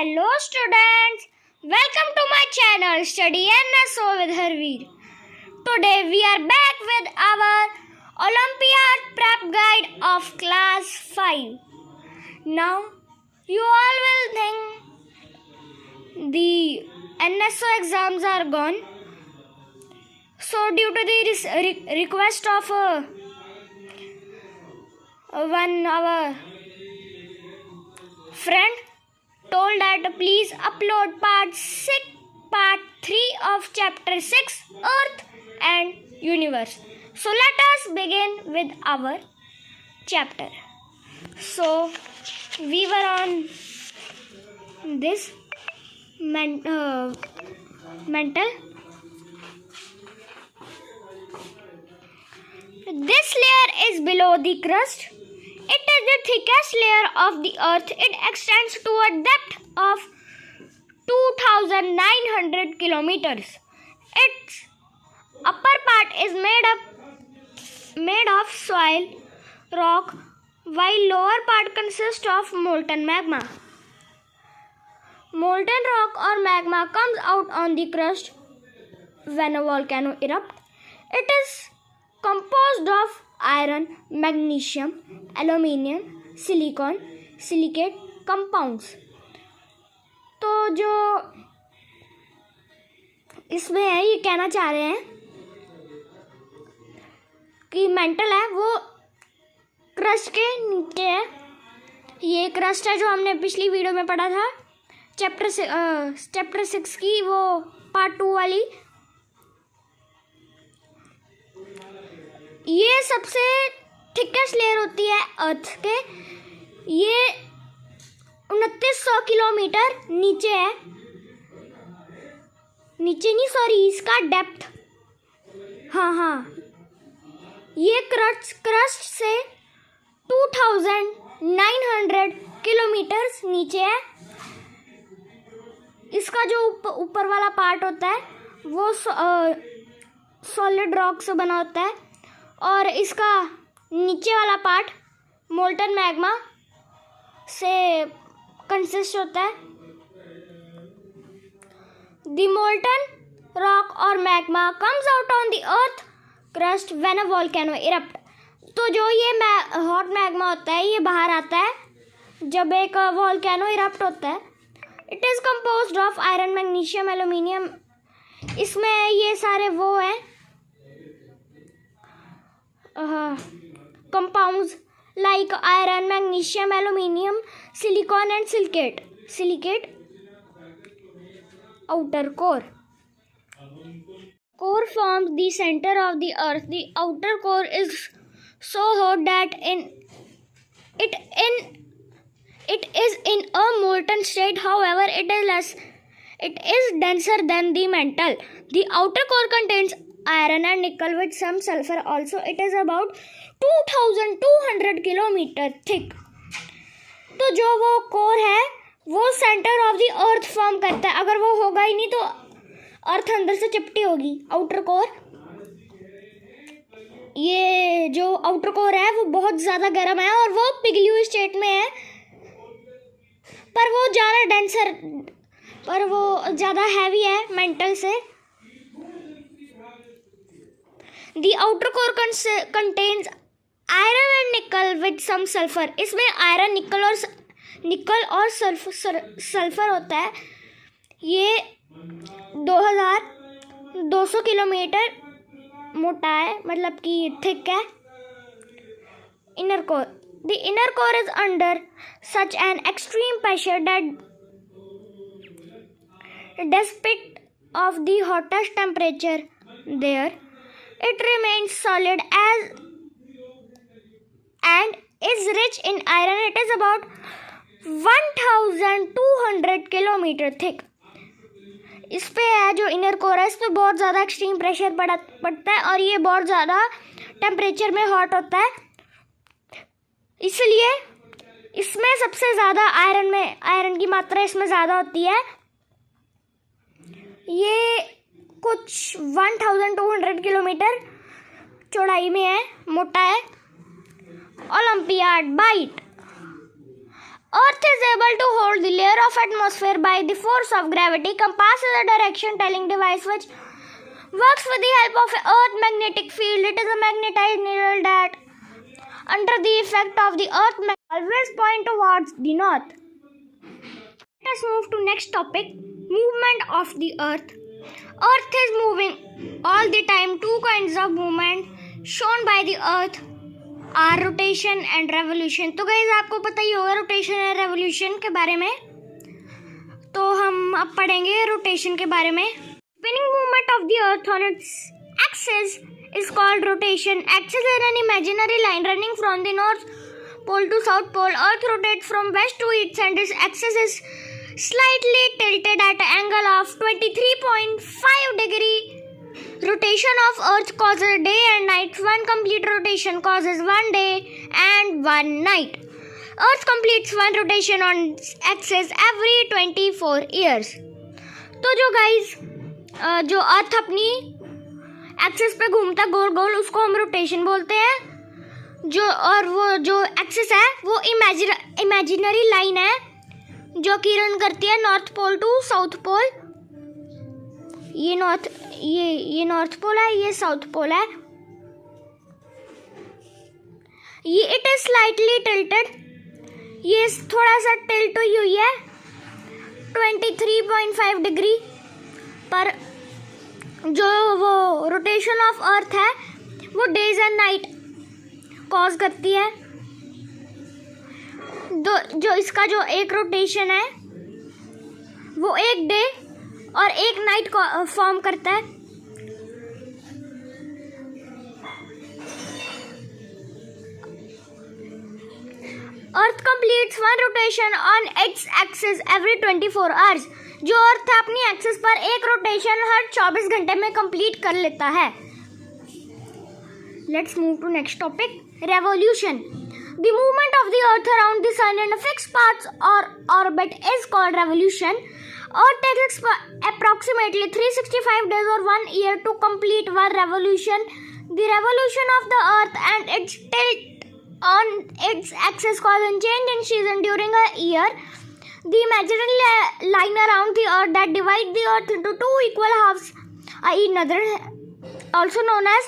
Hello students, welcome to my channel Study NSO with Harveer. Today we are back with our Olympiad prep guide of class 5. Now you all will think the NSO exams are gone. So due to the request of one our friend told that please upload part 3 of chapter 6 Earth and Universe. So let us begin with our chapter. So we were on this mental. This layer is below the crust. It is the thickest layer of the earth. It extends to a depth of 2,900 kilometers. Its upper part is made of soil, rock, while lower part consists of molten magma. Molten rock or magma comes out on the crust when a volcano erupts. It is composed of iron, magnesium, aluminium, silicon, silicate compounds. तो जो इसमें है ये कहना चाह रहे हैं कि मेंटल है वो क्रस्ट के नीचे है. ये क्रस्ट है जो हमने पिछली वीडियो में पढ़ा था चैप्टर 6 की वो पार्ट 2 वाली. ये सबसे थिकेस्ट लेयर होती है अर्थ के. ये 2900 किलोमीटर नीचे है. नीचे नहीं सॉरी इसका डेप्थ. हाँ ये क्रस्ट से 2900 किलोमीटर नीचे है. इसका जो ऊपर वाला पार्ट होता है वो सॉलिड रॉक से बना होता है और इसका नीचे वाला पार्ट मोल्टन मैग्मा से कंसिस्ट होता है. द मोल्टन रॉक और magma comes out on the earth crust when a volcano erupt. तो जो ये हॉट मैग्मा होता है ये बाहर आता है जब एक वोल्केनो इरप्ट होता है. It is composed of iron, magnesium, aluminium. इसमें ये सारे वो हैं compounds like iron, magnesium, aluminium, silicon and silicate outer core. Core forms the center of the earth. The outer core is so hot that it is in a molten state. However, it is denser than the mantle. The outer core contains iron and nickel with some sulfur also. It is about 2200 kilometre thick. तो जो वो core है वो centre of the earth form करता है. अगर वो होगा ही नहीं तो अर्थ अंदर से चिपटी होगी. आउटर कोर, ये जो आउटर कोर है वो बहुत ज़्यादा गर्म है और वो पिघली हुई स्टेट में है पर वो ज़्यादा डेंसर पर वो ज़्यादा हैवी है मेंटल से. The outer core contains iron and nickel with some sulfur. इसमें आयरन, निकल और सल्फर होता है. ये 2200 किलोमीटर मोटा है, मतलब कि थिक है. Inner core. The inner core is under such an extreme pressure that despite of the hottest temperature there, it remains solid and is rich in iron. It is about 1200 kilometre thick. इस पे है जो inner core है इस पे बहुत ज़्यादा extreme pressure पड़ता है और ये बहुत ज़्यादा टेम्परेचर में हॉट होता है. इसलिए इसमें सबसे ज़्यादा आयरन की मात्रा इसमें ज़्यादा होती है. ये कुछ 1200 किलोमीटर चौड़ाई में है, मोटा है. Olympiad bite. Earth is able to hold the layer of atmosphere by the force of gravity. Compass is a direction telling device which works with the help of Earth magnetic field. It is a magnetized needle that, under the effect of the Earth magnet, always point towards the north. Let us move to next topic, movement of the Earth. Earth is moving all the time. Two kinds of movement shown by the Earth are rotation and revolution. तो guys आपको पता ही होगा rotation और revolution के बारे में, तो हम अब पढ़ेंगे रोटेशन के बारे में. Spinning movement of the Earth on its axis is called rotation. Axis is an imaginary line running from the North Pole to South Pole. Earth rotates from west to east and its axis is slightly tilted at an angle of 23.5 degree. Rotation of Earth causes day and night. One complete rotation causes 1 day and 1 night. Earth completes one rotation on its axis every 24 years. तो जो guys जो earth अपनी axis पे घूमता गोल गोल, उसको हम rotation बोलते हैं. जो और वो जो एक्सिस है वो इमेजिनरी लाइन है जो कि रन करती है north pole to south pole. ये नॉर्थ पोल है, ये साउथ पोल है. ये इट इज स्लाइटली टिल्टेड, ये थोड़ा सा टिल्ट हुई है 23.5 डिग्री पर. जो वो रोटेशन ऑफ अर्थ है वो डेज एंड नाइट कॉज करती है. जो इसका जो एक रोटेशन है वो एक डे और एक नाइट को फॉर्म करता है. Earth completes one rotation on its axis every 24 hours. जो अर्थ अपनी एक्सिस पर एक रोटेशन हर 24 घंटे में कंप्लीट कर लेता है. Let's move to next topic, revolution. The movement of the Earth around the Sun in a fixed path or orbit is called revolution. Earth takes approximately 365 days or 1 year to complete one revolution. The revolution of the Earth and its tilt on its axis cause a change in season during a year. The imaginary line around the Earth that divides the Earth into two equal halves, i.e. also known as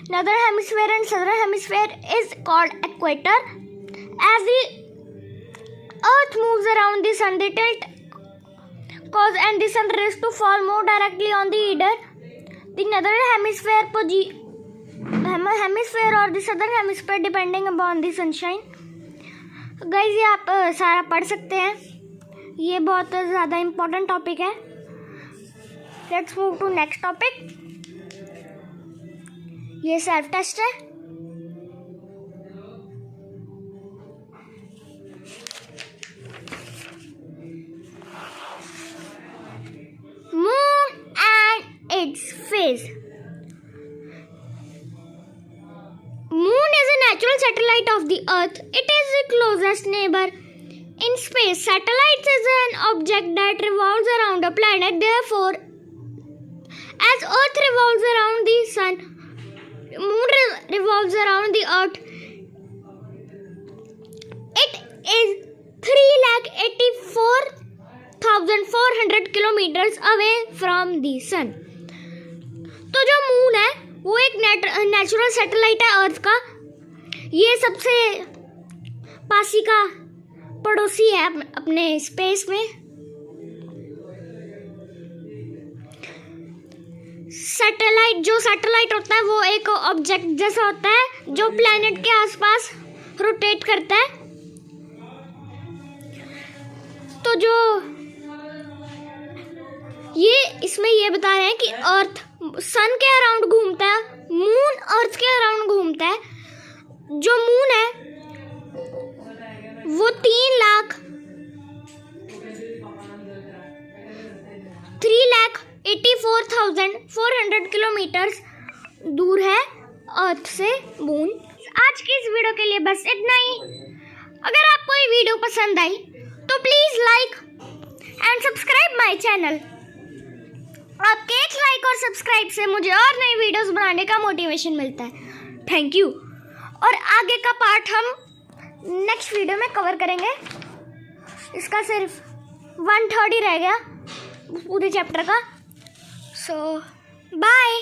northern hemisphere and southern hemisphere, is called equator. As the Earth moves around the Sun, the tilt cause and the Sun rays to fall more directly on the either the northern hemisphere or the southern hemisphere depending upon the sunshine. Guys ये आप सारा पढ़ सकते हैं, ये बहुत ज़्यादा important topic है. Let's move to next topic. ये सेल्फ टेस्ट है. Moon and its phase. Moon is a natural satellite of the Earth. It is the closest neighbor in space. Satellite is an object that revolves around a planet. Therefore, as Earth revolves around the Sun, Moon revolves around the Earth. It is 3,84,400 kilometers away from the Sun. तो जो moon है वो एक natural satellite है अर्थ का. ये सबसे पासी का पड़ोसी है अपने स्पेस में. सैटेलाइट होता है वो एक ऑब्जेक्ट जैसा होता है जो प्लैनेट के आसपास रोटेट करता है. तो जो ये इसमें ये बता रहे हैं कि अर्थ सन के अराउंड घूमता है, मून अर्थ के अराउंड घूमता है. जो मून है वो 3,84,400 किलोमीटर दूर है अर्थ से मून. आज की इस वीडियो के लिए बस इतना ही. अगर आपको ये वीडियो पसंद आई तो please like and subscribe my channel. आपके एक लाइक और सब्सक्राइब से मुझे और नई वीडियोस बनाने का मोटिवेशन मिलता है. Thank you. और आगे का पार्ट हम नेक्स्ट वीडियो में कवर करेंगे. इसका सिर्फ 1/3 ही रह गया पूरे चैप्टर का। सो बाय।